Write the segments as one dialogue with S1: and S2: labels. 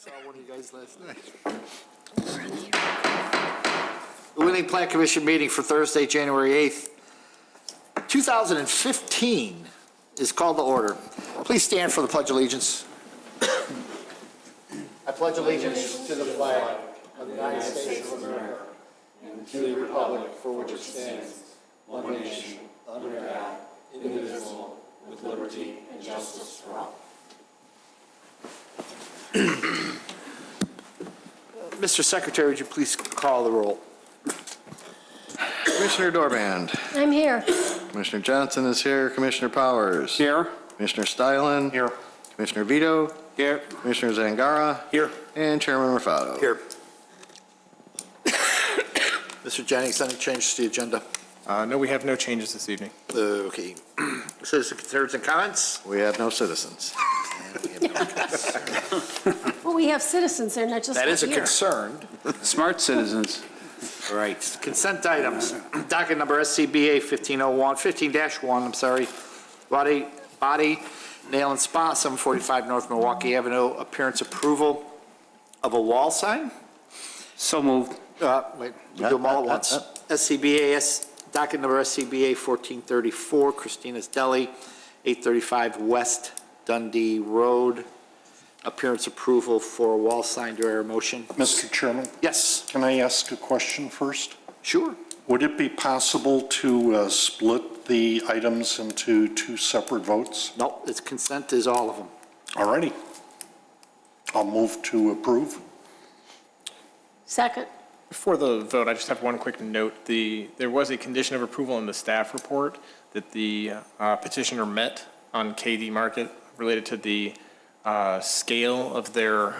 S1: saw one of you guys last night. The Wheeling Plan Commission meeting for Thursday, January 8th, 2015 is called to order. Please stand for the Pledge of Allegiance. I pledge allegiance to the flag of the United States of America and to the republic for which it stands, one nation, under God, indivisible, with liberty and justice for all. Mr. Secretary, would you please call the roll?
S2: Commissioner Dorband.
S3: I'm here.
S2: Commissioner Johnson is here. Commissioner Powers.
S4: Here.
S2: Commissioner Stylen.
S4: Here.
S2: Commissioner Vito.
S4: Here.
S2: Commissioner Zangara.
S4: Here.
S2: And Chairman Raffato.
S1: Here. Mr. Jennings, any changes to the agenda?
S4: No, we have no changes this evening.
S1: Okay. Citizen concerns and comments?
S2: We have no citizens.
S3: Well, we have citizens there, not just
S1: That is a
S3: here.
S1: concern.
S5: Smart citizens.
S1: All right, consent items. Docket number SCBA 15-1, I'm sorry. Body Nail and Spa, 745 North Milwaukee Avenue. Appearance approval of a wall sign.
S5: So moved.
S1: Wait, we'll do them all at once. Docket number SCBA 1434, Christina's Deli, 835 West Dundee Road. Appearance approval for a wall sign. Do I hear a motion?
S6: Mr. Chairman,
S1: Yes,
S6: can I ask a question first?
S1: sure.
S6: Would it be possible to split the items into two separate votes?
S1: No, it's consent is all of them.
S6: All righty. I'll move to approve.
S3: Second.
S4: Before the vote, I just have one quick note. There was a condition of approval in the staff report that the petitioner met on KD Market related to the scale of their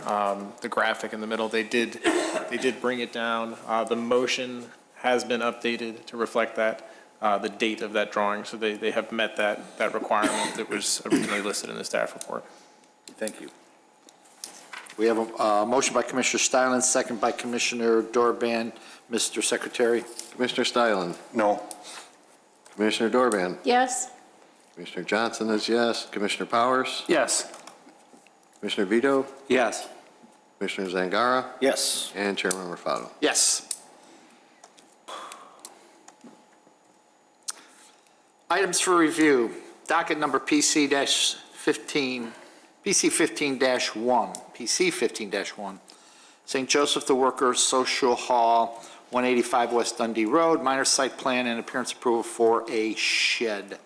S4: the graphic in the middle. They did bring it down. The motion has been updated to reflect that the date of that drawing. So they have met that requirement that was originally listed in the staff report.
S1: Thank you. We have a motion by Commissioner Stylen, second by Commissioner Dorband. Mr. Secretary?
S2: Commissioner Stylen.
S6: No.
S2: Commissioner Dorband.
S3: Yes.
S2: Commissioner Johnson is yes. Commissioner Powers.
S5: Yes.
S2: Commissioner Vito.
S5: Yes.
S2: Commissioner Zangara.
S5: Yes.
S2: And Chairman Raffato.
S1: Yes. Items for review. Docket number PC-15, PC-15-1, St. Joseph the Workers Social Hall, 185 West Dundee Road, minor site plan and appearance approval for a shed.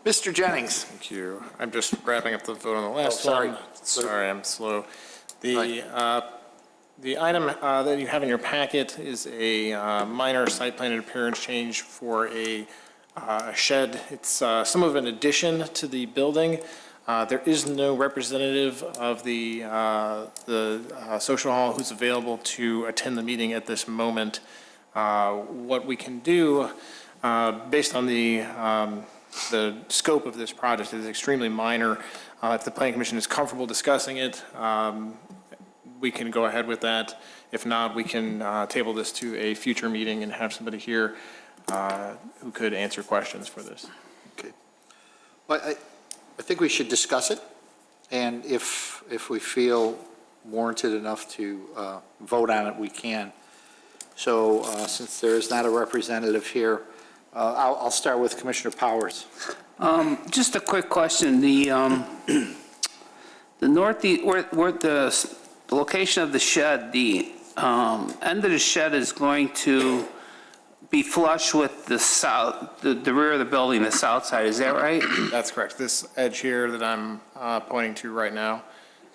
S1: Mr. Jennings.
S4: Thank you. I'm just wrapping up the vote on the last
S1: sorry.
S4: one. Sorry, I'm slow. The item that you have in your packet is a minor site plan and appearance change for a shed. It's some of an addition to the building. There is no representative of the social hall who's available to attend the meeting at this moment. What we can do, based on the scope of this project, is extremely minor. If the Planning Commission is comfortable discussing it, we can go ahead with that. If not, we can table this to a future meeting and have somebody here who could answer questions for this.
S1: Okay. Well, I think we should discuss it, and if we feel warranted enough to vote on it, we can. So since there is not a representative here, I'll start with Commissioner Powers.
S5: Just a quick question. The northeast, where the location of the shed, the end of the shed is going to be flush with the south, the rear of the building, the south side. Is that right?
S4: That's correct. This edge here that I'm pointing to right now,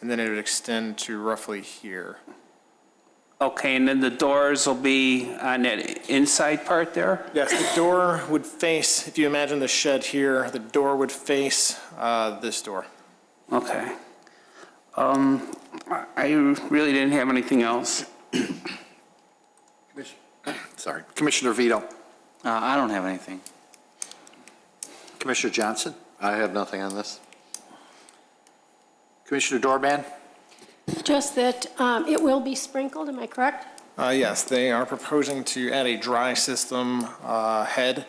S4: and then it would extend to roughly here.
S5: Okay, and then the doors will be on that inside part there?
S4: Yes, the door would face, if you imagine the shed here, the door would face this door.
S5: Okay. I really didn't have anything else.
S1: Sorry, Commissioner Vito.
S5: I don't have anything.
S1: Commissioner Johnson.
S2: I have nothing on this.
S1: Commissioner Dorband.
S3: Just that it will be sprinkled, am I correct?
S4: Yes, they are proposing to add a dry system head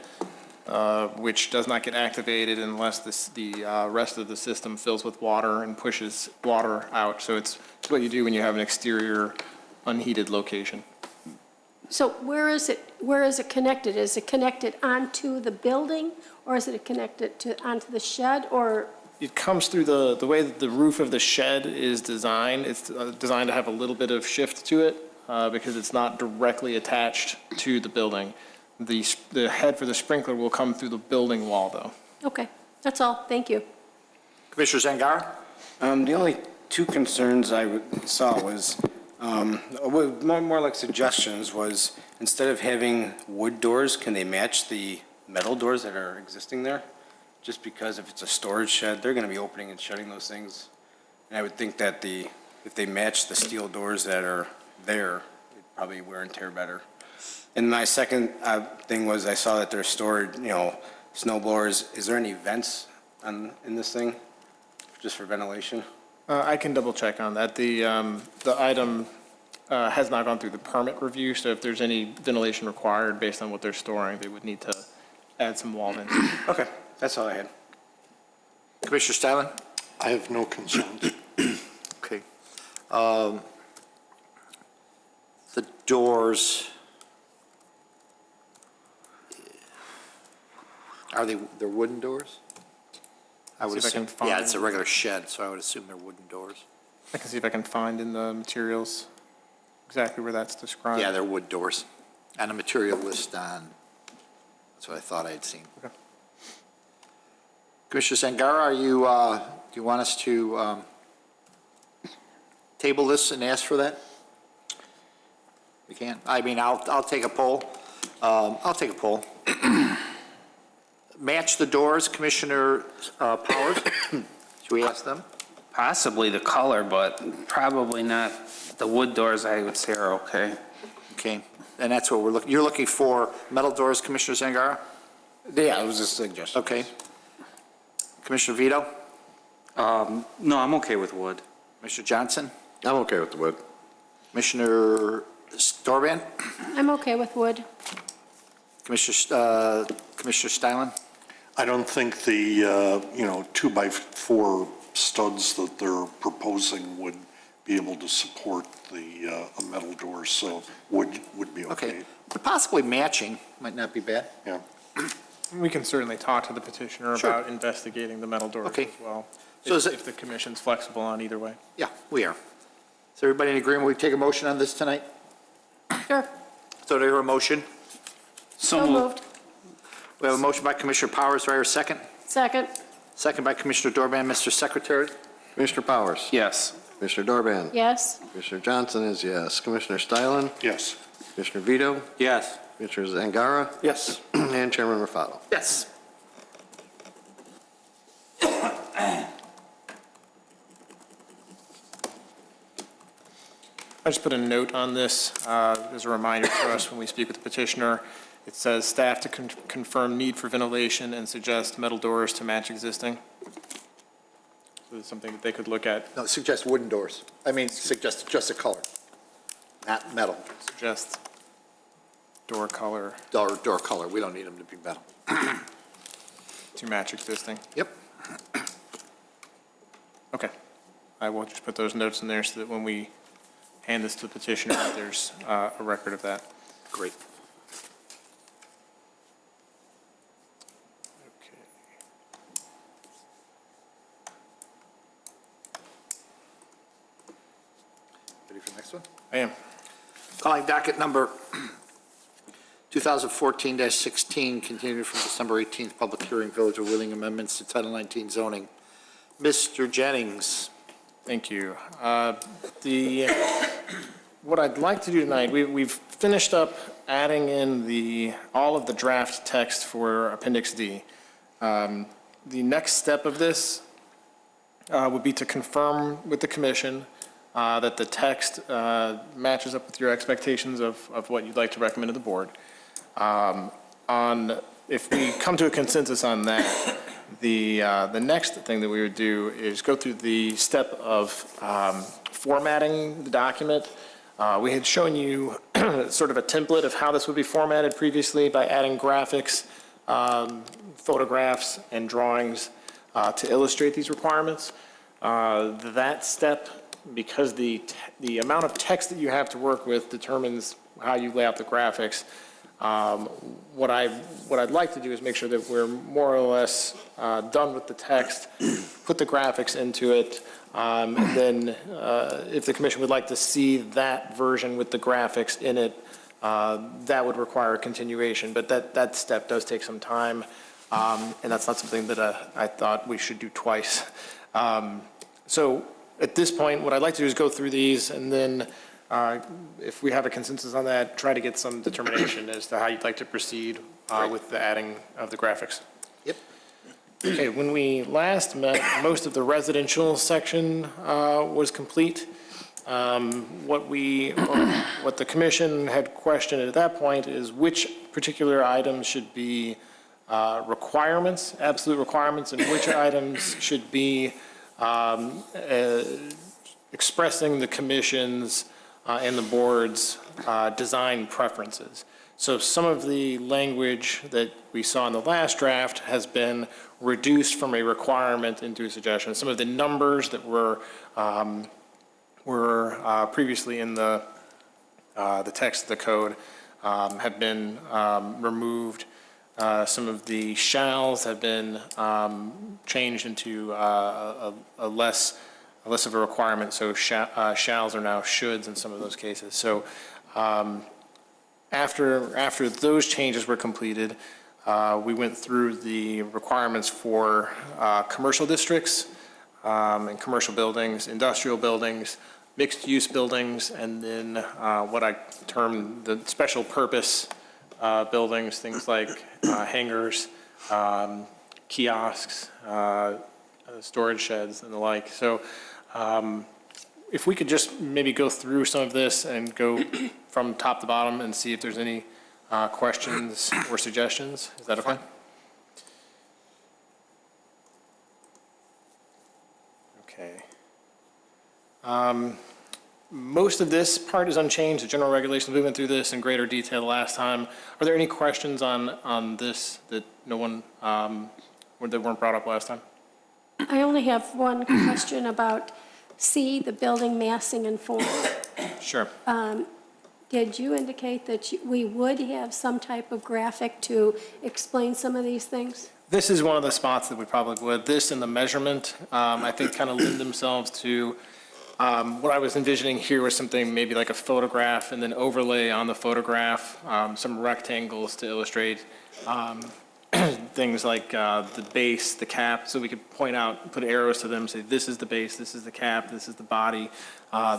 S4: which does not get activated unless the rest of the system fills with water and pushes water out. So it's what you do when you have an exterior unheated location.
S3: So where is it connected? Is it connected onto the building, or is it connected onto the shed, or?
S4: It comes through the way that the roof of the shed is designed. It's designed to have a little bit of shift to it because it's not directly attached to the building. The head for the sprinkler will come through the building wall, though.
S3: Okay, that's all. Thank you.
S1: Commissioner Zangara?
S7: The only two concerns I saw was, more like suggestions, was instead of having wood doors, can they match the metal doors that are existing there? Just because if it's a storage shed, they're going to be opening and shutting those things. And I would think that if they match the steel doors that are there, it'd probably wear and tear better. And my second thing was I saw that they're stored, snow blowers. Is there any vents in this thing, just for ventilation?
S4: I can double check on that. The item has not gone through the permit review, so if there's any ventilation required based on what they're storing, they would need to add some wall vents.
S7: Okay, that's all I had.
S1: Commissioner Stylen?
S6: I have no concerns.
S1: Okay. The doors, they're wooden doors? I would
S4: See if I can
S1: assume,
S4: find
S1: yeah, it's a
S4: them.
S1: regular shed, so I would assume they're wooden doors.
S4: I can see if I can find in the materials exactly where that's described.
S1: Yeah, they're wood doors. And a material list on, that's what I thought I had seen.
S4: Okay.
S1: Commissioner Zangara, do you want us to table this and ask for that? We can. I mean, I'll take a poll. I'll take a poll. Match the doors, Commissioner Powers? Should we ask them?
S5: Possibly the color, but probably not the wood doors, I would say are okay.
S1: Okay, and that's what we're looking, you're looking for metal doors, Commissioner Zangara?
S7: Yeah, it was a suggestion.
S1: Okay. Commissioner Vito?
S8: No, I'm okay with wood.
S1: Commissioner Johnson?
S2: I'm okay with the wood.
S1: Commissioner Dorban?
S3: I'm okay with wood.
S1: Commissioner Stylen?
S6: I don't think the, 2x4 studs that they're proposing would be able to support the a metal door, so would be okay.
S1: Okay, but possibly matching might not be bad.
S6: Yeah.
S4: We can certainly talk to the petitioner
S1: Sure.
S4: about investigating the metal doors
S1: Okay.
S4: as well,
S1: So is it-
S4: if the commission's flexible on either way.
S1: Yeah, we are. Is everybody in agreement we take a motion on this tonight?
S3: Sure.
S1: So do I hear a motion?
S3: So moved.
S1: We have a motion by Commissioner Powers, do I hear a second?
S3: Second.
S1: Second by Commissioner Dorban. Mr. Secretary?
S2: Commissioner Powers?
S5: Yes.
S2: Commissioner Dorban?
S3: Yes.
S2: Commissioner Johnson is yes. Commissioner Stylen?
S6: Yes.
S2: Commissioner Vito?
S8: Yes.
S2: Commissioner Zangara?
S6: Yes.
S2: And Chairman Rafato.
S1: Yes.
S4: I just put a note on this as a reminder for us when we speak with the petitioner. It says staff to confirm need for ventilation and suggest metal doors to match existing. So it's something that they could look at,
S1: No, suggest wooden doors. I mean, suggest just a color, not metal.
S4: suggest door color
S1: Door color, we don't need them to be metal.
S4: to match existing.
S1: Yep.
S4: Okay. I will just put those notes in there so that when we hand this to the petitioner, there's a record of that.
S1: Great.
S4: Okay.
S1: Ready for the next one?
S4: I am.
S1: Calling docket number 2014-16, continued from December 18th, public hearing, Village of Wheeling amendments to Title 19 zoning. Mr. Jennings.
S4: Thank you. What I'd like to do tonight, we've finished up adding in all of the draft text for Appendix D. The next step of this would be to confirm with the commission that the text matches up with your expectations of what you'd like to recommend to the board. If we come to a consensus on that, the next thing that we would do is go through the step of formatting the document. We had shown you sort of a template of how this would be formatted previously by adding graphics photographs and drawings to illustrate these requirements. That step, because the amount of text that you have to work with determines how you lay out the graphics. What I'd like to do is make sure that we're more or less done with the text, put the graphics into it, and then if the commission would like to see that version with the graphics in it, that would require a continuation, but that step does take some time, and that's not something that I thought we should do twice. So at this point, what I'd like to do is go through these, and then if we have a consensus on that, try to get some determination as to how you'd like to proceed with the adding of the graphics.
S1: Yep.
S4: Okay, when we last met, most of the residential section was complete. What the commission had questioned at that point is which particular items should be requirements, absolute requirements, and which items should be expressing the commission's and the board's design preferences. So some of the language that we saw in the last draft has been reduced from a requirement into a suggestion. Some of the numbers that were previously in the text of the code have been removed. Some of the shalls have been changed into a less of a requirement, so shalls are now shoulds in some of those cases. So after those changes were completed, we went through the requirements for commercial districts and commercial buildings, industrial buildings, mixed-use buildings, and then what I term the special purpose buildings, things like hangars, kiosks, storage sheds, and the like. So if we could just maybe go through some of this and go from top to bottom and see if there's any questions or suggestions. Is that okay? Okay. Most of this part is unchanged. The general regulations, we went through this in greater detail last time. Are there any questions on this that no one, that weren't brought up last time?
S3: I only have one question about C, the building massing and form.
S4: Sure.
S3: Did you indicate that we would have some type of graphic to explain some of these things?
S4: This is one of the spots that we probably would. This and the measurement, I think, kind of lend themselves to what I was envisioning here was something maybe like a photograph and then overlay on the photograph some rectangles to illustrate things like the base, the cap, so we could point out, put arrows to them, say this is the base, this is the cap, this is the body,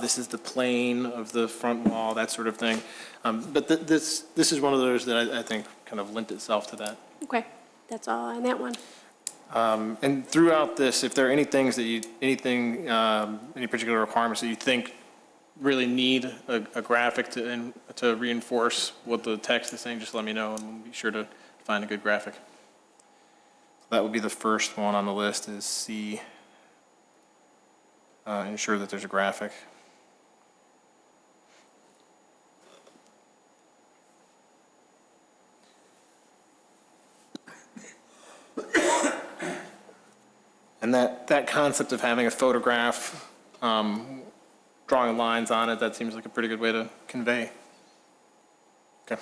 S4: this is the plane of the front wall, that sort of thing. But this is one of those that I think kind of lent itself to that.
S3: Okay, that's all on that one.
S4: And throughout this, if there are any things that you, any particular requirements that you think really need a graphic to reinforce what the text is saying, just let me know and we'll be sure to find a good graphic. That would be the first one on the list is C, ensure that there's a graphic. And that concept of having a photograph, drawing lines on it, that seems like a pretty good way to convey. Okay.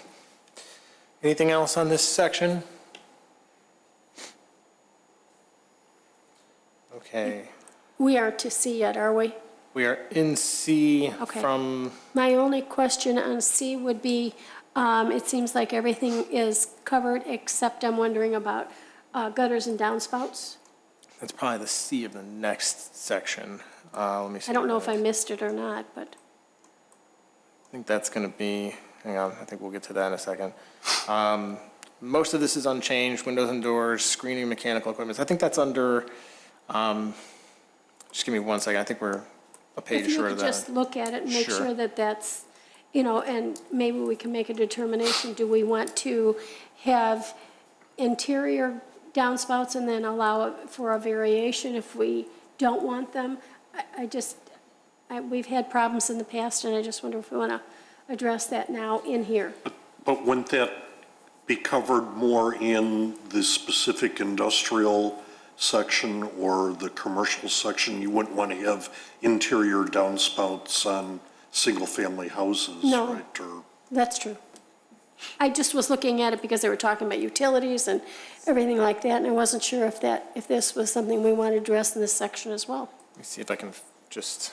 S4: Anything else on this section? Okay.
S3: We are to C yet, are we?
S4: We are in C
S3: Okay.
S4: from,
S3: My only question on C would be, it seems like everything is covered, except I'm wondering about gutters and downspouts.
S4: that's probably the C of the next section. Let me see.
S3: I don't know
S4: what
S3: if
S4: that
S3: I
S4: is.
S3: missed it or not, but
S4: I think that's going to be, hang on, I think we'll get to that in a second. Most of this is unchanged, windows and doors, screening, mechanical equipment. I think that's under, just give me 1 second, I think we're a page
S3: if you
S4: short
S3: could
S4: of that.
S3: just look at it and make
S4: Sure.
S3: sure that that's, and maybe we can make a determination, do we want to have interior downspouts and then allow it for a variation if we don't want them? We've had problems in the past, and I just wonder if we want to address that now in here.
S6: But wouldn't that be covered more in the specific industrial section or the commercial section? You wouldn't want to have interior downspouts on single-family houses,
S3: No.
S6: right? Or
S3: That's true. I just was looking at it because they were talking about utilities and everything like that, and I wasn't sure if this was something we wanted to address in this section as well.
S4: Let me see if I can just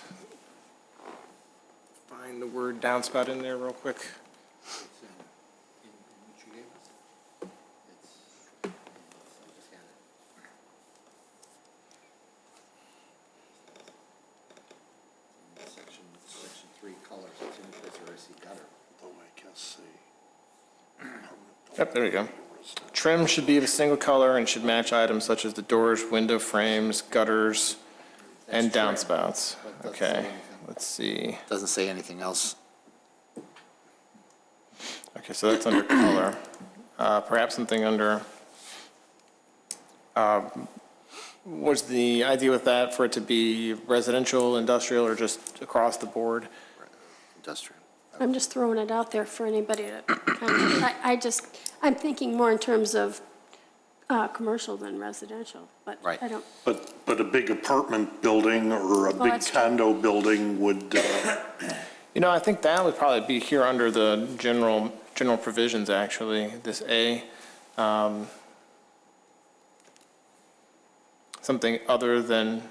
S4: find the word downspout in there real quick.
S1: Section 3 colors, it's in the place where I see gutter.
S6: though I guess
S4: Yep, there you go. Trim should be of a single color and should match items such as the doors, window frames, gutters, and
S1: That's trim.
S4: downspouts.
S1: But doesn't say
S4: Okay,
S1: anything.
S4: let's see.
S1: Doesn't say anything else.
S4: Okay, so that's under color. Perhaps something under, was the idea with that for it to be residential, industrial, or just across the board?
S1: Industrial.
S3: I'm just throwing it out there for anybody to kind of, I'm thinking more in terms of commercial than residential, but
S1: Right.
S3: I don't,
S6: But a big apartment building or a big
S3: that's true.
S6: condo building would,
S4: You know, I think that would probably be here under the general provisions, actually, this A. Something other than,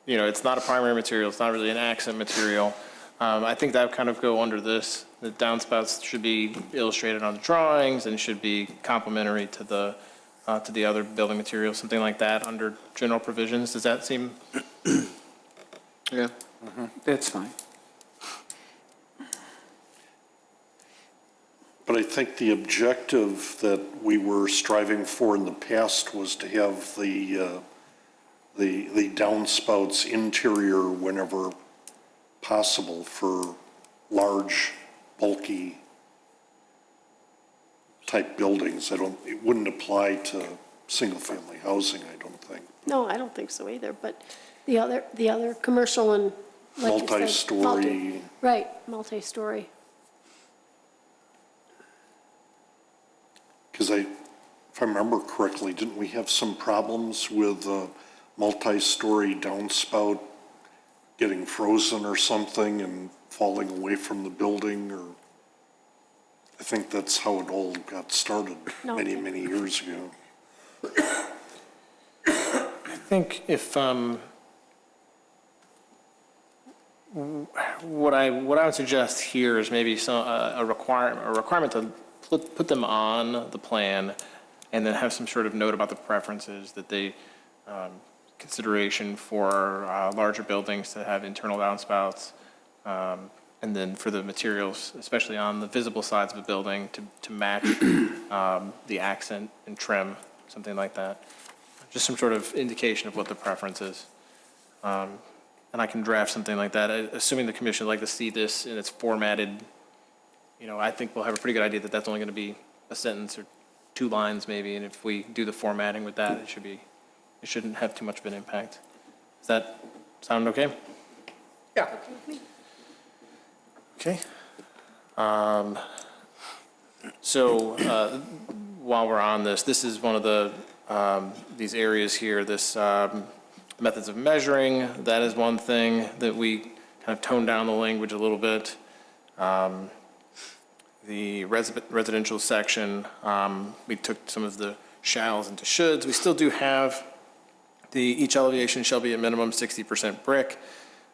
S4: you know, it's not a primary material, it's not really an accent material. I think that would kind of go under this. The downspouts should be illustrated on the drawings and should be complementary to the other building materials, something like that, under general provisions. Does that seem?
S2: Yeah.
S8: That's fine.
S6: but I think the objective that we were striving for in the past was to have the downspouts interior whenever possible for large, bulky type buildings. It wouldn't apply to single-family housing, I don't think.
S3: no, I don't think so either, but the other commercial and, like you said.
S6: Multi-story.
S3: Right, multi-story.
S6: Because if I remember correctly, didn't we have some problems with a multi-story downspout getting frozen or something and falling away from the building? Or I think that's how it all got started
S3: No,
S6: many,
S3: okay.
S6: many years ago.
S4: I think if, what I would suggest here is maybe a requirement to put them on the plan and then have some sort of note about the preferences that they, consideration for larger buildings to have internal downspouts, and then for the materials, especially on the visible sides of a building, to match the accent and trim, something like that. Just some sort of indication of what the preference is. And I can draft something like that, assuming the commission would like to see this in its formatted, you know, I think we'll have a pretty good idea that that's only going to be a sentence or 2 lines maybe, and if we do the formatting with that, it shouldn't have too much of an impact. Does that sound okay? Yeah. Okay. So while we're on this, this is one of the, these areas here, this methods of measuring, that is one thing that we kind of toned down the language a little bit. The residential section, we took some of the shalls into shoulds. We still do have each elevation shall be a minimum 60% brick.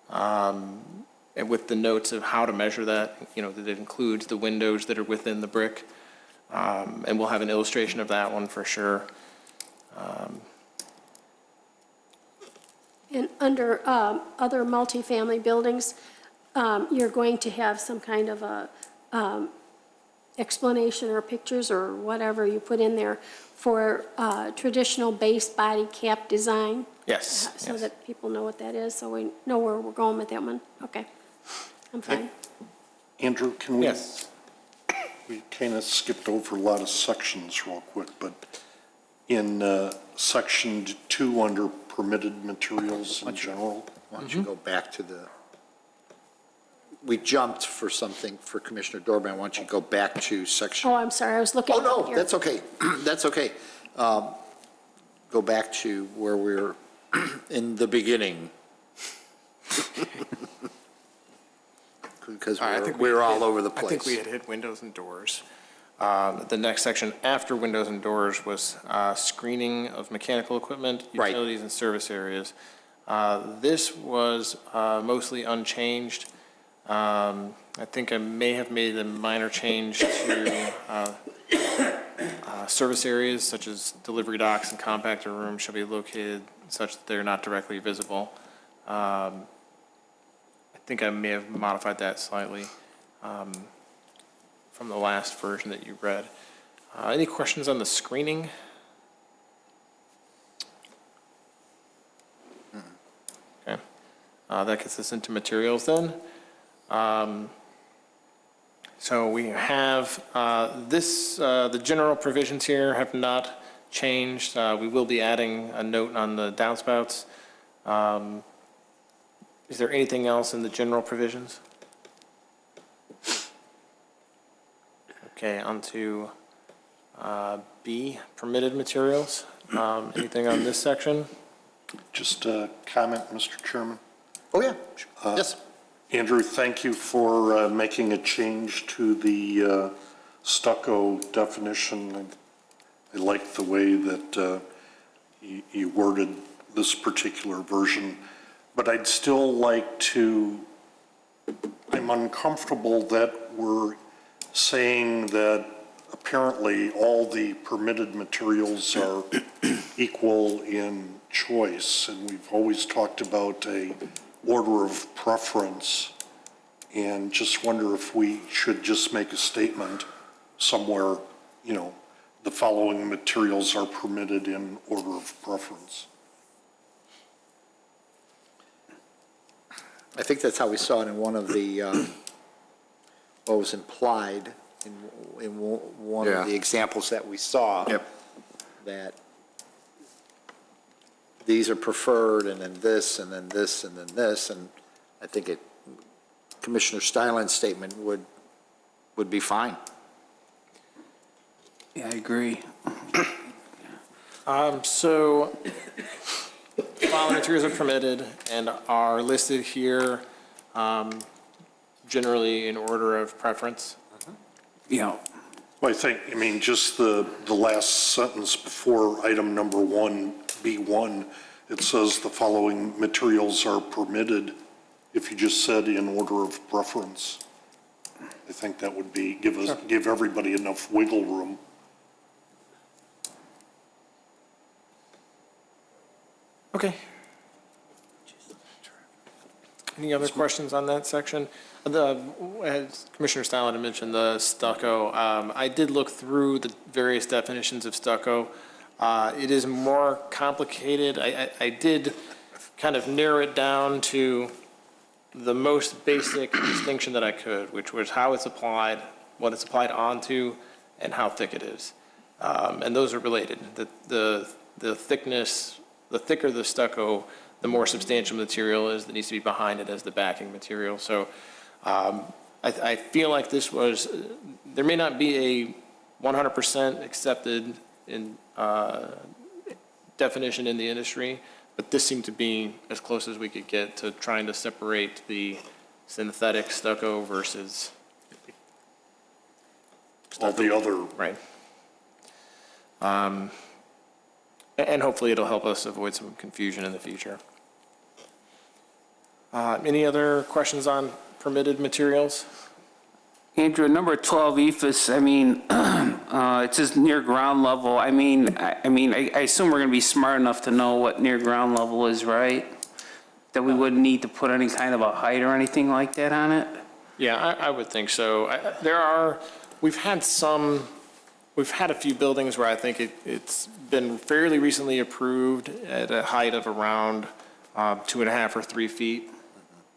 S4: And with the notes of how to measure that, you know, that it includes the windows that are within the brick. And we'll have an illustration of that one for sure.
S3: And under other multifamily buildings, you're going to have some kind of a explanation or pictures or whatever you put in there for traditional base body cap design,
S4: Yes.
S3: so
S4: yes.
S3: that people know what that is, so we know where we're going with that one. Okay, I'm fine.
S6: Andrew, can we?
S4: Yes.
S6: We kind of skipped over a lot of sections real quick, but in section 2 under permitted materials in general,
S1: Why don't you go back to the, we jumped for something for Commissioner Dorband. Why don't you go back to section?
S3: Oh, I'm sorry, I was looking.
S1: Oh, no,
S3: here.
S1: that's okay. That's okay. Go back to where we were in the beginning. Because
S4: All right, I think
S1: we're all
S4: hit-
S1: over the
S4: I think we
S1: place.
S4: had hit windows and doors. The next section after windows and doors was screening of mechanical equipment,
S1: Right.
S4: utilities, and service areas. This was mostly unchanged. I think I may have made a minor change to service areas such as delivery docks and compactor rooms shall be located such that they're not directly visible. I think I may have modified that slightly from the last version that you read. Any questions on the screening? Okay. That gets us into materials then. So we have the general provisions here have not changed. We will be adding a note on the downspouts. Is there anything else in the general provisions? Okay, on to B, permitted materials. Anything on this section?
S6: Just a comment, Mr. Chairman.
S1: Oh, yeah, yes.
S6: Andrew, thank you for making a change to the stucco definition. I like the way that you worded this particular version, but I'd still like to, I'm uncomfortable that we're saying that apparently all the permitted materials are equal in choice, and we've always talked about a order of preference, and just wonder if we should just make a statement somewhere, you know, the following materials are permitted in order of preference.
S1: I think that's how we saw it in one of the, what was implied in one
S2: Yeah.
S1: of the examples that we saw.
S2: Yep.
S1: That these are preferred, and then this, and then this, and then this, and I think Commissioner Styland's statement would be fine.
S5: Yeah, I agree.
S4: So following materials are permitted and are listed here generally in order of preference.
S5: Yeah.
S6: Well, I mean, just the last sentence before item number 1B1, it says the following materials are permitted. If you just said in order of preference, I think that would be, give everybody enough wiggle room.
S4: Okay. Any other questions on that section? As Commissioner Styland had mentioned, the stucco, I did look through the various definitions of stucco. It is more complicated. I did kind of narrow it down to the most basic distinction that I could, which was how it's applied, what it's applied onto, and how thick it is. And those are related. The thickness, the thicker the stucco, the more substantial material is that needs to be behind it as the backing material. So I feel like this was, there may not be a 100% accepted in definition in the industry, but this seemed to be as close as we could get to trying to separate the synthetic stucco versus
S6: All the other,
S4: right. And hopefully it'll help us avoid some confusion in the future. Any other questions on permitted materials?
S5: Andrew, number 12, EFS, I mean, it says near ground level. I assume we're going to be smart enough to know what near ground level is, right? That we wouldn't need to put any kind of a height or anything like that on it?
S4: Yeah, I would think so. We've had a few buildings where I think it's been fairly recently approved at a height of around 2.5 or 3 feet,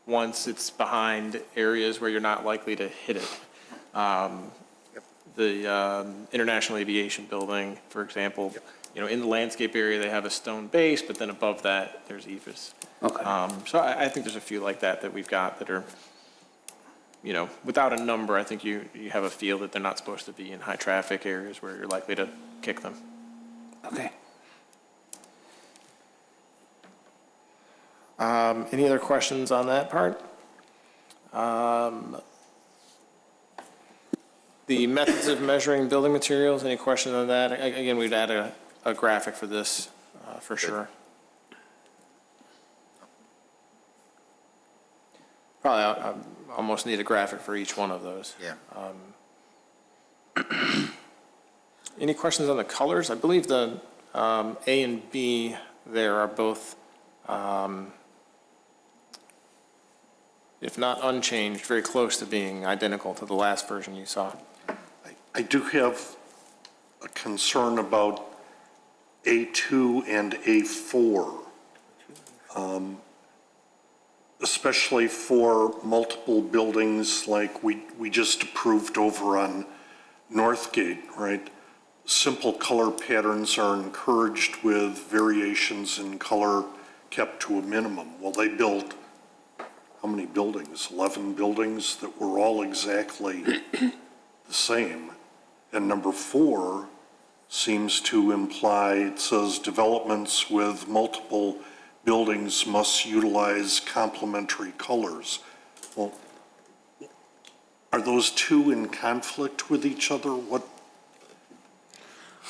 S4: once it's behind areas where you're not likely to hit it. The International Aviation Building, for example, you know, in the landscape area, they have a stone base, but then above that, there's EFS.
S5: Okay.
S4: So I think there's a few like that we've got that are you know, without a number, I think you have a feel that they're not supposed to be in high-traffic areas where you're likely to kick them.
S5: Okay.
S4: Any other questions on that part? The methods of measuring building materials, any questions on that? Again, we'd add a graphic for this, for sure. Probably almost need a graphic for each one of those.
S1: Yeah.
S4: Any questions on the colors? I believe the A and B there are both, if not unchanged, very close to being identical to the last version you saw.
S6: I do have a concern about A2 and A4, especially for multiple buildings like we just approved over on Northgate, right? Simple color patterns are encouraged with variations in color kept to a minimum. Well, they built, how many buildings? 11 buildings that were all exactly the same. And number 4 seems to imply, it says developments with multiple buildings must utilize complementary colors. Well, are those two in conflict with each other? What,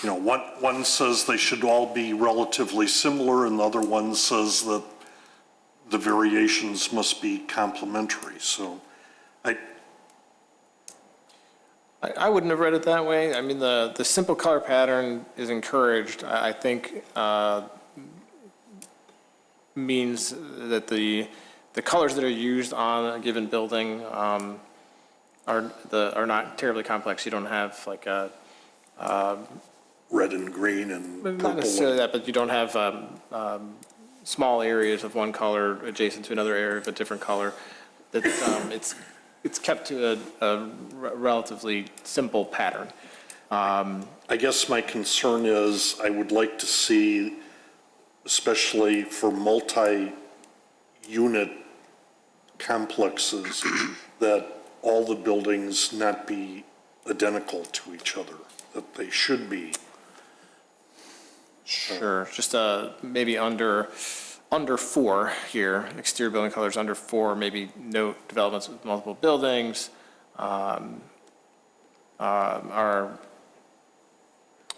S6: you know, one says they should all be relatively similar, and the other one says that the variations must be complementary. So
S4: I wouldn't have read it that way. I mean, the simple color pattern is encouraged, I think, means that the colors that are used on a given building are not terribly complex. You don't have like a
S6: red and green and purple.
S4: not necessarily that, but you don't have small areas of one color adjacent to another area of a different color. That it's kept to a relatively simple pattern.
S6: I guess my concern is I would like to see, especially for multi-unit complexes, that all the buildings not be identical to each other, that they should be.
S4: Sure, just maybe under 4 here, exterior building colors under 4, maybe note developments with multiple buildings are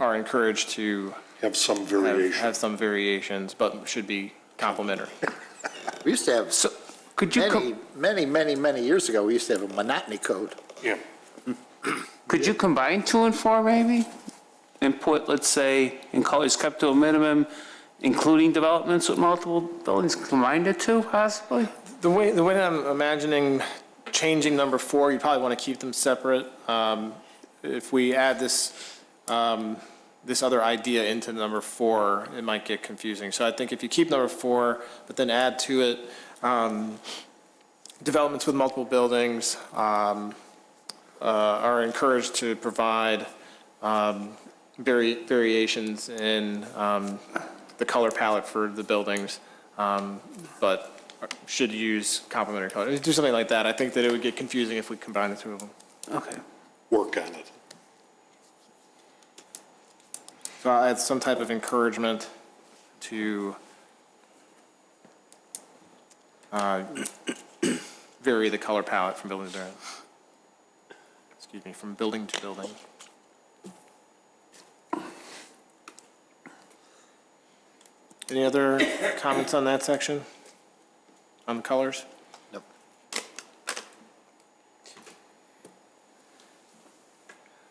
S4: encouraged to
S6: Have some variation.
S4: have some variations, but should be complementary.
S1: We used to have,
S5: Could you,
S1: many years ago, we used to have a monotony code.
S6: Yeah.
S5: could you combine 2 and 4 maybe? And put, let's say, in colors kept to a minimum, including developments with multiple buildings, combine the 2 possibly?
S4: The way that I'm imagining changing number 4, you probably want to keep them separate. If we add this other idea into number 4, it might get confusing. So I think if you keep number 4, but then add to it developments with multiple buildings are encouraged to provide variations in the color palette for the buildings, but should use complementary colors. Do something like that. I think that it would get confusing if we combine the 2 of them.
S5: Okay.
S6: Work on it.
S4: So I'll add some type of encouragement to vary the color palette from building to building. Excuse me, from building to building. Any other comments on that section? On the colors?
S1: Nope.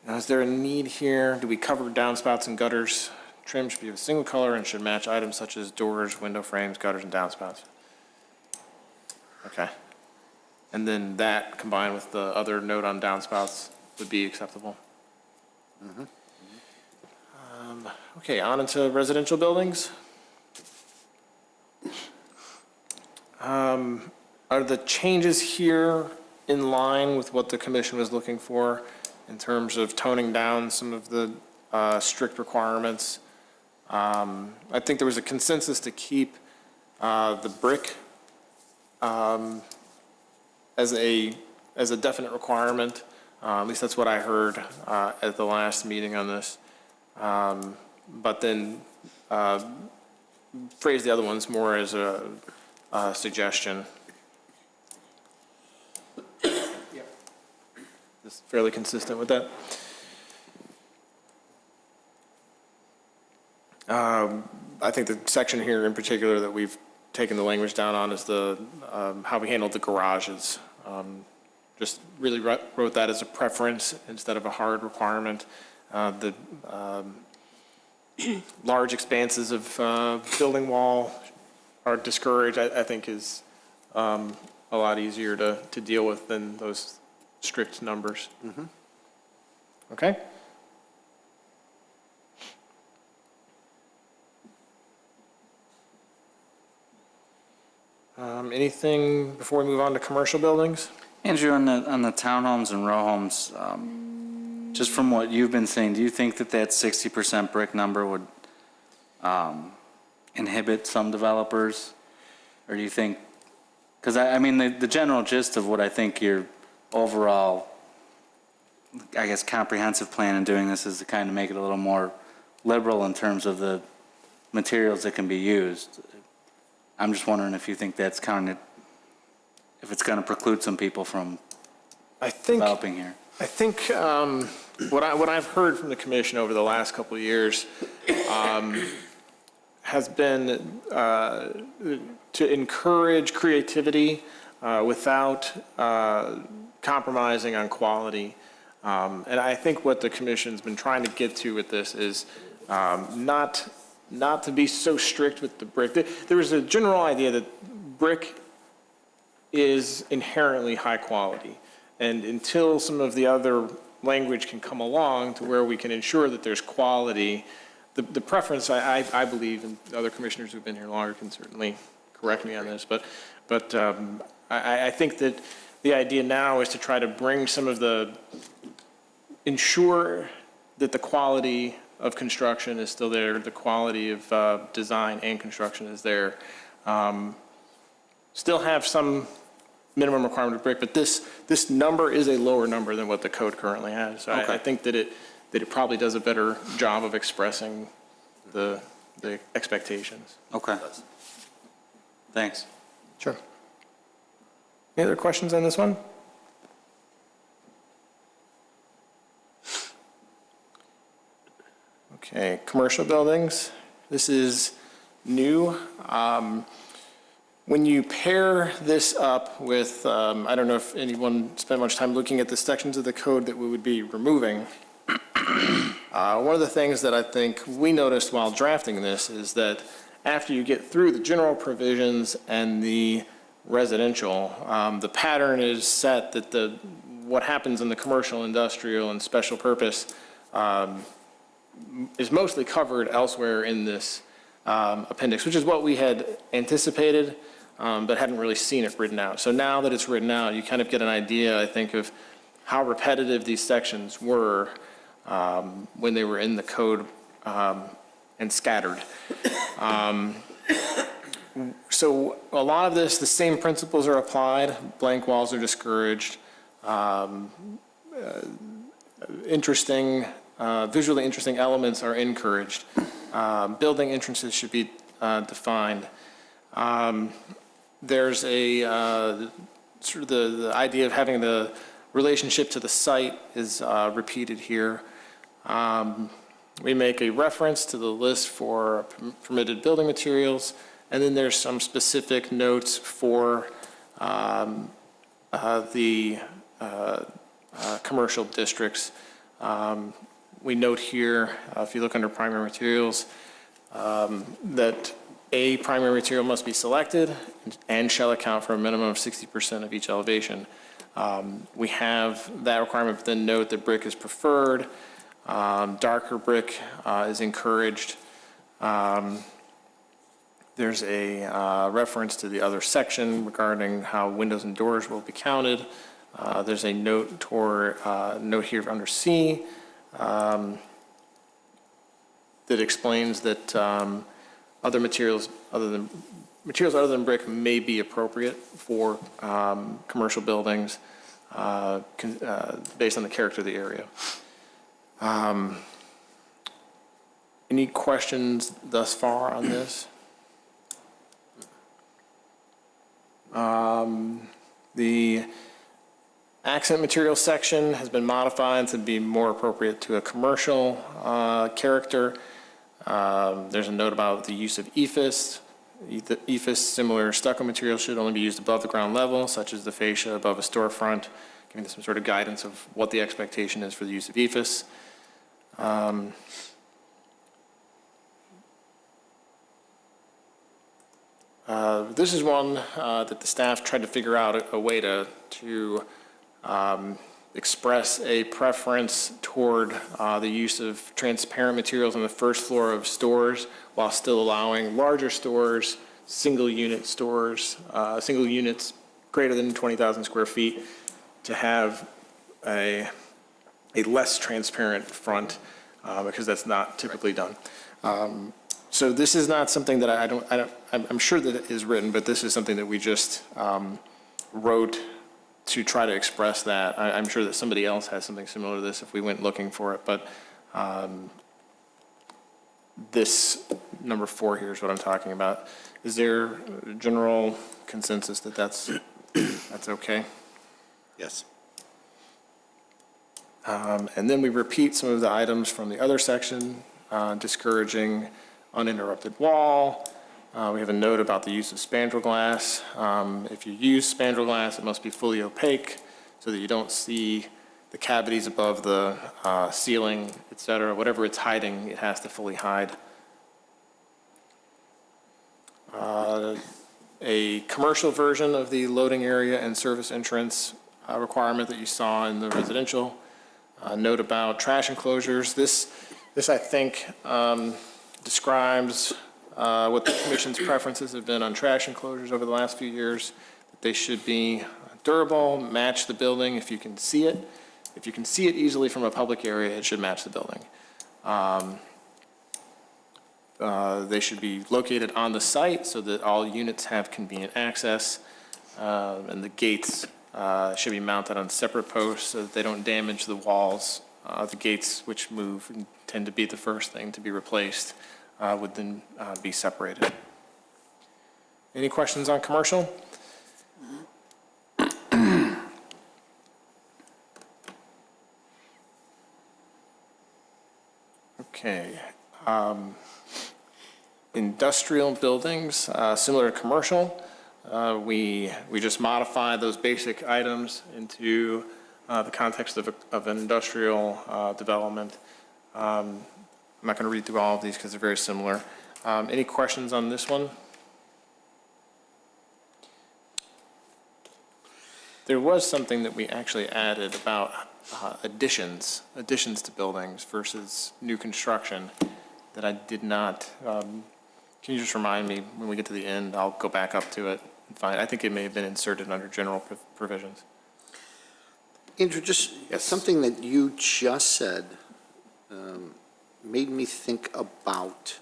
S4: Now, is there a need here? Do we cover downspouts and gutters? Trim should be of a single color and should match items such as doors, window frames, gutters, and downspouts. Okay. And then that combined with the other note on downspouts would be acceptable? Okay, on into residential buildings. Are the changes here in line with what the commission was looking for in terms of toning down some of the strict requirements? I think there was a consensus to keep the brick as a as a definite requirement. At least that's what I heard at the last meeting on this. But then phrase the other ones more as a suggestion. Just fairly consistent with that. I think the section here in particular that we've taken the language down on is the how we handled the garages. Just really wrote that as a preference instead of a hard requirement. The large expanses of building wall are discouraged, I think is a lot easier to deal with than those strict numbers. Okay? Anything before we move on to commercial buildings?
S8: Andrew, on the townhomes and row homes, just from what you've been saying, do you think that 60% brick number would inhibit some developers? Or do you think, because I mean, the general gist of what I think your overall, I guess, comprehensive plan in doing this is to kind of make it a little more liberal in terms of the materials that can be used. I'm just wondering if you think that's kind of, if it's going to preclude some people from developing here.
S4: I think what I've heard from the commission over the last couple of years has been to encourage creativity without compromising on quality. And I think what the commission's been trying to get to with this is not to be so strict with the brick. There was a general idea that brick is inherently high quality. And until some of the other language can come along to where we can ensure that there's quality, the preference, I believe, and other commissioners who've been here longer can certainly correct me on this, but I think that the idea now is to try to bring some of ensure that the quality of construction is still there, the quality of design and construction is there. Still have some minimum requirement of brick, but this number is a lower number than what the code currently has. So
S8: Okay.
S4: I think that it probably does a better job of expressing the expectations.
S8: Okay. Thanks.
S4: Sure. Any other questions on this one? Okay, commercial buildings. This is new. When you pair this up with, I don't know if anyone spent much time looking at the sections of the code that we would be removing. One of the things that I think we noticed while drafting this is that after you get through the general provisions and the residential, the pattern is set that what happens in the commercial, industrial, and special purpose is mostly covered elsewhere in this appendix, which is what we had anticipated, but hadn't really seen it written out. So now that it's written out, you kind of get an idea, I think, of how repetitive these sections were when they were in the code and scattered. So a lot of this, the same principles are applied. Blank walls are discouraged. Visually interesting elements are encouraged. Building entrances should be defined. There's a sort of the idea of having the relationship to the site is repeated here. We make a reference to the list for permitted building materials, and then there's some specific notes for the commercial districts. We note here, if you look under primary materials, that a primary material must be selected and shall account for a minimum of 60% of each elevation. We have that requirement, but then note that brick is preferred. Darker brick is encouraged. There's a reference to the other section regarding how windows and doors will be counted. There's a note here under C that explains that other materials other than brick may be appropriate for commercial buildings. based on the character of the area. Any questions thus far on this? The accent material section has been modified to be more appropriate to a commercial character. There's a note about the use of EIFS. EIFS, similar stucco material, should only be used above the ground level, such as the fascia above a storefront, giving some sort of guidance of what the expectation is for the use of EIFS. This is one that the staff tried to figure out a way to express a preference toward the use of transparent materials on the first floor of stores while still allowing larger stores, single units greater than 20,000 square feet to have a less transparent front because that's not typically done. So this is not something that I'm sure that it is written, but this is something that we just wrote to try to express that. I'm sure that somebody else has something similar to this if we went looking for it, but this number 4 here is what I'm talking about. Is there a general consensus that that's okay?
S1: Yes.
S4: And then we repeat some of the items from the other section, discouraging uninterrupted wall. We have a note about the use of spandrel glass. If you use spandrel glass, it must be fully opaque so that you don't see the cavities above the ceiling, et cetera. Whatever it's hiding, it has to fully hide. A commercial version of the loading area and service entrance requirement that you saw in the residential. Note about trash enclosures. This I think, describes what the commission's preferences have been on trash enclosures over the last few years. They should be durable, match the building if you can see it. If you can see it easily from a public area, it should match the building. They should be located on the site so that all units have convenient access, and the gates should be mounted on separate posts so that they don't damage the walls. The gates, which move and tend to be the first thing to be replaced, would then be separated. Any questions on commercial? Okay. Industrial buildings, similar to commercial. We just modify those basic items into the context of an industrial development. I'm not going to read through all of these because they're very similar. Any questions on this one? There was something that we actually added about additions to buildings versus new construction that I did not. Can you just remind me when we get to the end? I'll go back up to it and find. I think it may have been inserted under general provisions.
S1: Andrew, just something that you just said made me think about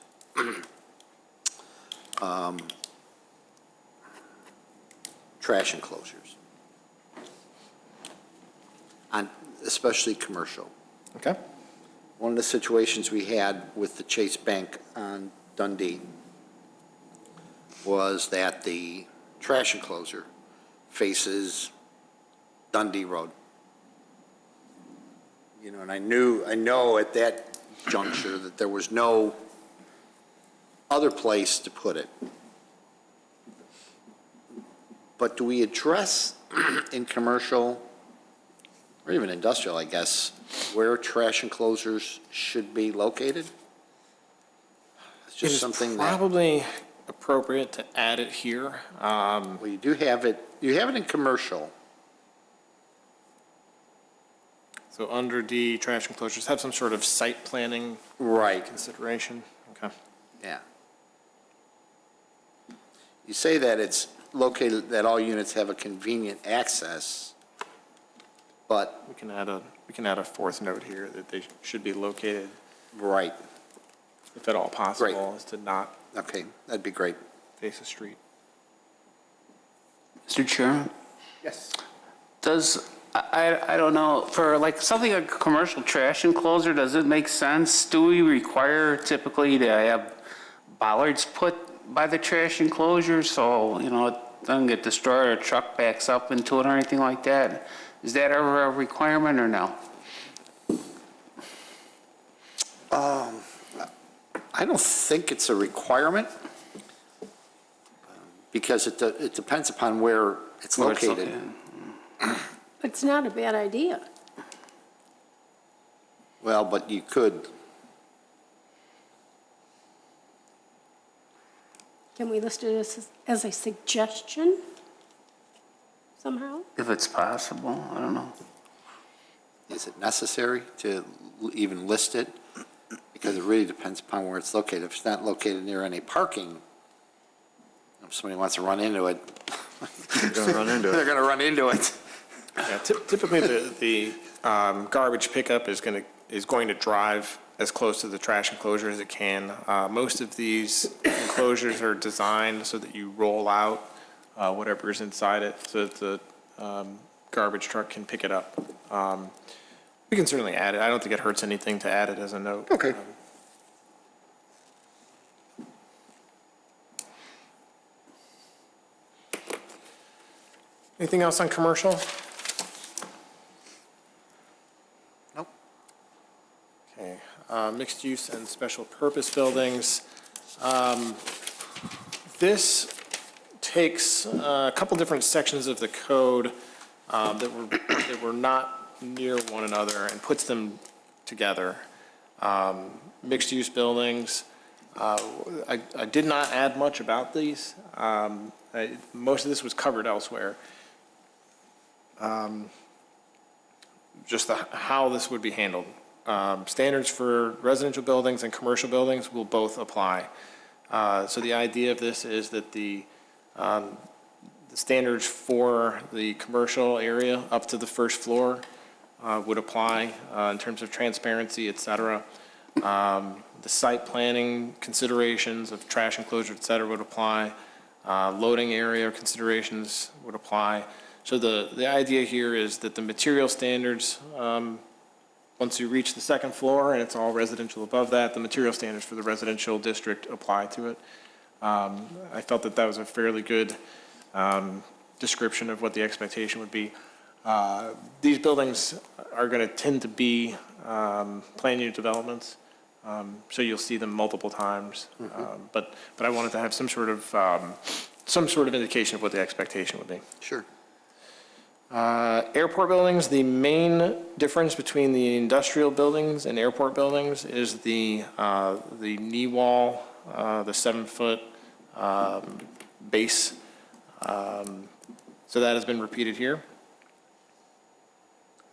S1: trash enclosures, especially commercial.
S4: Okay.
S1: One of the situations we had with the Chase Bank on Dundee was that the trash enclosure faces Dundee Road. You know, and I know at that juncture that there was no other place to put it. But do we address in commercial, or even industrial, I guess, where trash enclosures should be located? It's just something that,
S4: Probably appropriate to add it here.
S1: well, you do have it, in commercial.
S4: So under D, trash enclosures have some sort of site planning
S1: Right.
S4: consideration. Okay.
S1: Yeah. You say that it's located, that all units have a convenient access, but,
S4: We can add a fourth note here that they should be located,
S1: right,
S4: if at all possible, is to not
S1: okay, that'd be great.
S4: face a street.
S5: Mr. Chairman,
S1: Yes.
S5: does I don't know, for like something like a commercial trash enclosure, does it make sense? Do we require typically to have bollards put by the trash enclosure so, you know, it doesn't get destroyed or a truck backs up into it or anything like that? Is that ever a requirement or no?
S1: I don't think it's a requirement, because it depends upon where it's
S5: Where it's
S1: located.
S3: It's not a bad idea.
S1: Well, but you could,
S3: Can we list it as a suggestion somehow?
S5: If it's possible, I don't know.
S1: is it necessary to even list it? Because it really depends upon where it's located. If it's not located near any parking, if somebody wants to run into it,
S2: You're going to run into
S1: they're
S2: it.
S1: going to run into it.
S4: Yeah, typically, the garbage pickup is going to drive as close to the trash enclosure as it can. Most of these enclosures are designed so that you roll out whatever is inside it, so that the garbage truck can pick it up. We can certainly add it. I don't think it hurts anything to add it as a note.
S1: Okay.
S4: Anything else on commercial?
S1: Nope.
S4: Okay, mixed use and special purpose buildings. This takes a couple different sections of the code that were not near one another and puts them together. Mixed use buildings, I did not add much about these. Most of this was covered elsewhere. Just how this would be handled. Standards for residential buildings and commercial buildings will both apply. So the idea of this is that the standards for the commercial area up to the first floor would apply in terms of transparency, et cetera. The site planning considerations of trash enclosure, et cetera, would apply. Loading area considerations would apply. So the idea here is that the material standards, once you reach the second floor and it's all residential above that, the material standards for the residential district apply to it. I felt that that was a fairly good description of what the expectation would be. These buildings are going to tend to be planned unit developments, so you'll see them multiple times. But I wanted to have some sort of indication of what the expectation would be.
S1: Sure.
S4: Airport buildings, the main difference between the industrial buildings and airport buildings is the knee wall, the 7-foot base. So that has been repeated here.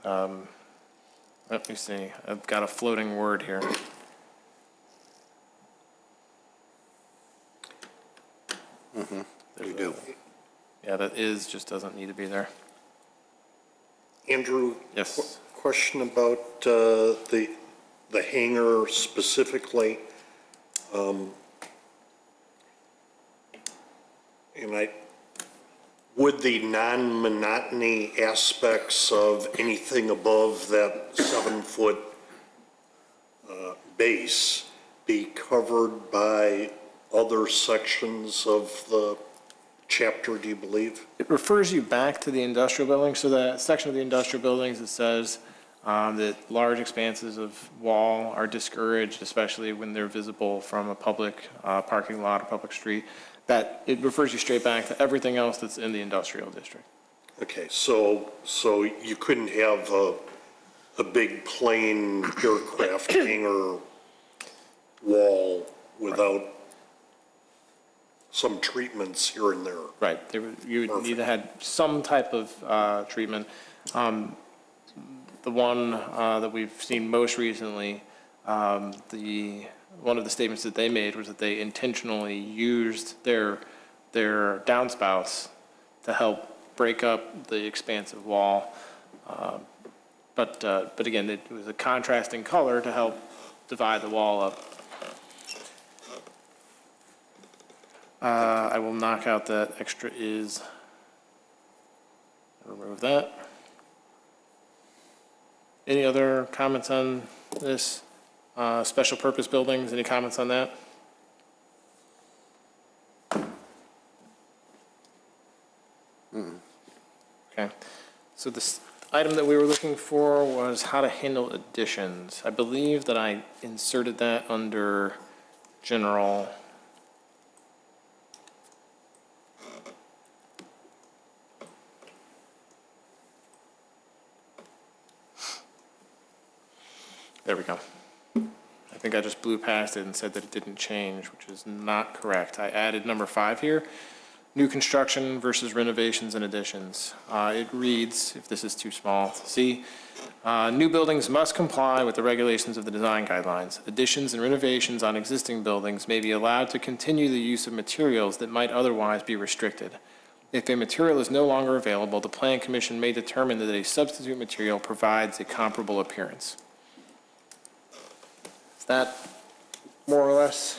S4: Let me see, I've got a floating word here.
S1: You do.
S4: Yeah, that is just doesn't need to be there.
S6: Andrew?
S4: Yes.
S6: Question about the hangar specifically. Would the non-monotony aspects of anything above that 7-foot base be covered by other sections of the chapter, do you believe?
S4: It refers you back to the industrial buildings. So that section of the industrial buildings that says that large expanses of wall are discouraged, especially when they're visible from a public parking lot or public street. That it refers you straight back to everything else that's in the industrial district.
S6: Okay, so you couldn't have a big plain aircraft hangar wall without some treatments here and there?
S4: Right. You would need to have some type of treatment. The one that we've seen most recently, one of the statements that they made was that they intentionally used their downspouts to help break up the expansive wall. But again, it was a contrasting color to help divide the wall up. I will knock out that extra is, remove that. Any other comments on this? Special purpose buildings, any comments on that? Okay, so this item that we were looking for was how to handle additions. I believe that I inserted that under general. There we go. I think I just blew past it and said that it didn't change, which is not correct. I added number 5 here, new construction versus renovations and additions. It reads, if this is too small to see, new buildings must comply with the regulations of the design guidelines. Additions and renovations on existing buildings may be allowed to continue the use of materials that might otherwise be restricted. If a material is no longer available, the Plan Commission may determine that a substitute material provides a comparable appearance. Is that more or less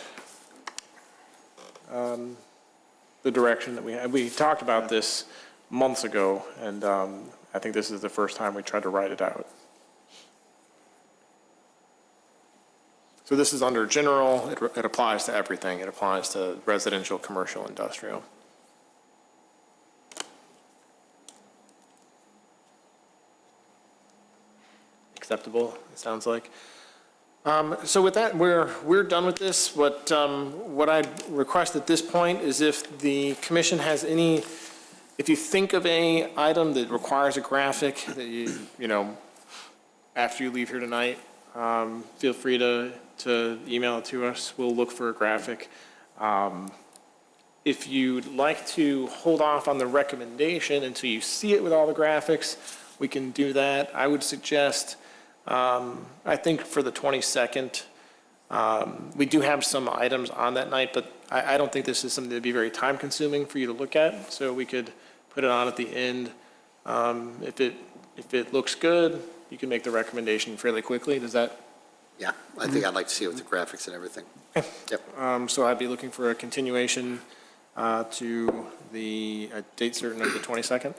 S4: the direction that we had? We talked about this months ago, and I think this is the first time we tried to write it out. So this is under general. It applies to everything. It applies to residential, commercial, industrial. Acceptable, it sounds like. So with that, we're done with this. What I'd request at this point is if the commission has any, if you think of a item that requires a graphic that you know, after you leave here tonight, feel free to email it to us. We'll look for a graphic. If you'd like to hold off on the recommendation until you see it with all the graphics, we can do that. I would suggest, I think for the 22nd, we do have some items on that night, but I don't think this is something that'd be very time consuming for you to look at. So we could put it on at the end. If it looks good, you can make the recommendation fairly quickly. Does that?
S1: Yeah, I think I'd like to see it with the graphics and everything. Yep.
S4: So I'd be looking for a continuation to the date certain of the 22nd.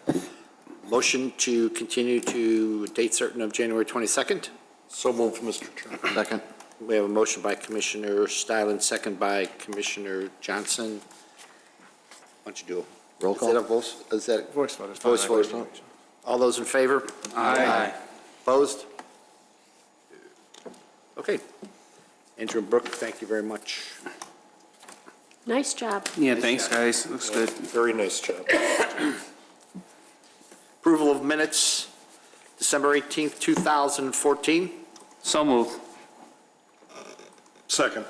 S1: Motion to continue to date certain of January 22nd.
S6: So moved, Mr. Chairman.
S2: Second.
S1: We have a motion by Commissioner Stylin, second by Commissioner Johnson. Why don't you do a
S2: Roll call.
S1: Is that
S4: Voice vote is fine.
S1: voice vote? All those in favor?
S8: Aye.
S1: Opposed? Okay. Andrew and Brooke, thank you very much.
S3: Nice job.
S5: Yeah, thanks, guys. Looks good.
S6: Very nice job.
S1: Approval of minutes, December 18th, 2014.
S5: So move.
S6: Second.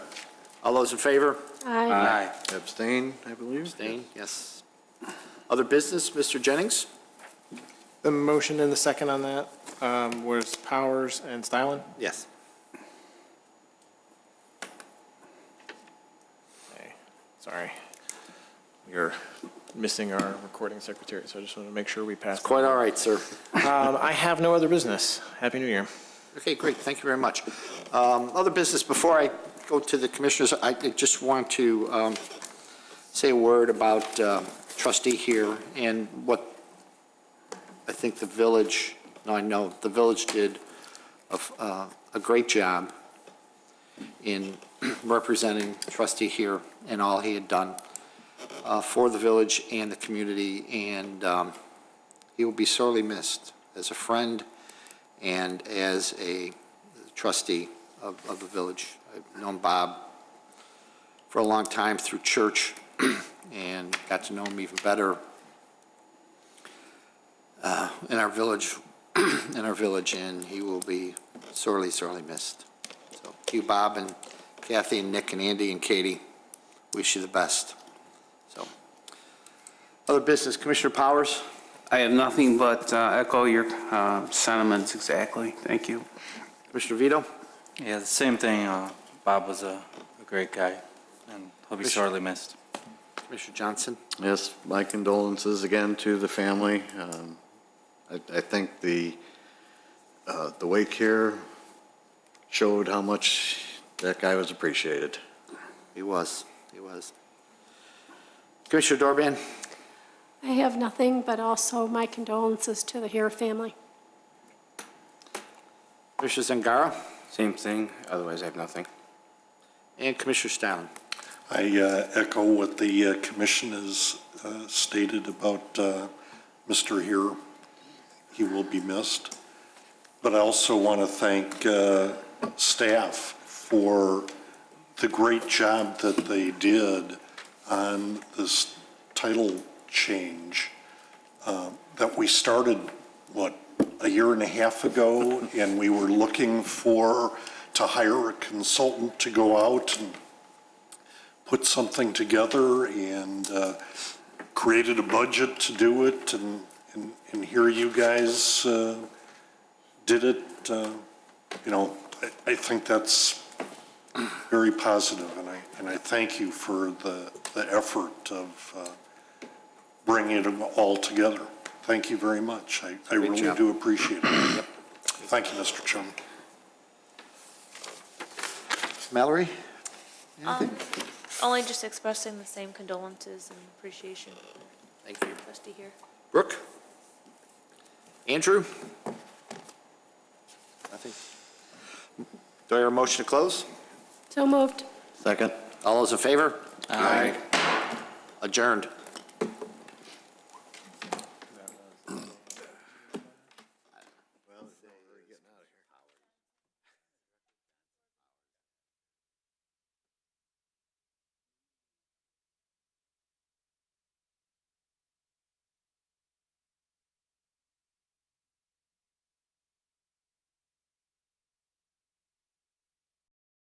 S1: All those in favor?
S3: Aye.
S2: Abstain, I believe.
S1: Abstain, yes. Other business, Mr. Jennings?
S4: The motion and the second on that was Powers and Stylin.
S1: Yes.
S4: Okay, sorry. You're missing our recording secretary, so I just want to make sure we pass.
S1: Quite all right, sir.
S4: I have no other business. Happy New Year.
S1: Okay, great, thank you very much. Other business, before I go to the commissioners, I just want to say a word about trustee here and what I think the village, I know the village did a great job in representing trustee here and all he had done for the village and the community, and he will be sorely missed as a friend and as a trustee of the village. I've known Bob for a long time through church and got to know him even better in our village, and he will be sorely, sorely missed. So you, Bob, and Kathy, and Nick, and Andy, and Katie, wish you the best. So, other business, Commissioner Powers?
S5: I have nothing but echo your sentiments exactly. Thank you.
S1: Commissioner Vito?
S8: Yeah, the same thing. Bob was a great guy, and he'll be sorely missed.
S1: Commissioner Johnson?
S2: Yes, my condolences again to the family. I think the wake here showed how much that guy was appreciated.
S1: He was. Commissioner Dorban?
S3: I have nothing, but also my condolences to the Hare family.
S1: Commissioner Zangara?
S7: Same thing, otherwise I have nothing.
S1: And Commissioner Stalin?
S6: I echo what the commission has stated about Mr. Here. He will be missed. But I also want to thank staff for the great job that they did on this title change that we started, a year and a half ago, and we were looking to hire a consultant to go out and put something together, and created a budget to do it, and here you guys did it. I think that's very positive, and I thank you for the effort of bringing it all together. Thank you very much. I really
S1: job.
S6: do appreciate it. Thank you, Mr. Chairman.
S1: Mallory?
S9: Only just expressing the same condolences and appreciation for
S1: Thank you.
S9: trustee here.
S1: Brooke? Andrew? Nothing. Do I hear a motion to close?
S3: So moved.
S2: Second?
S1: All those in favor? Aye. Adjourned.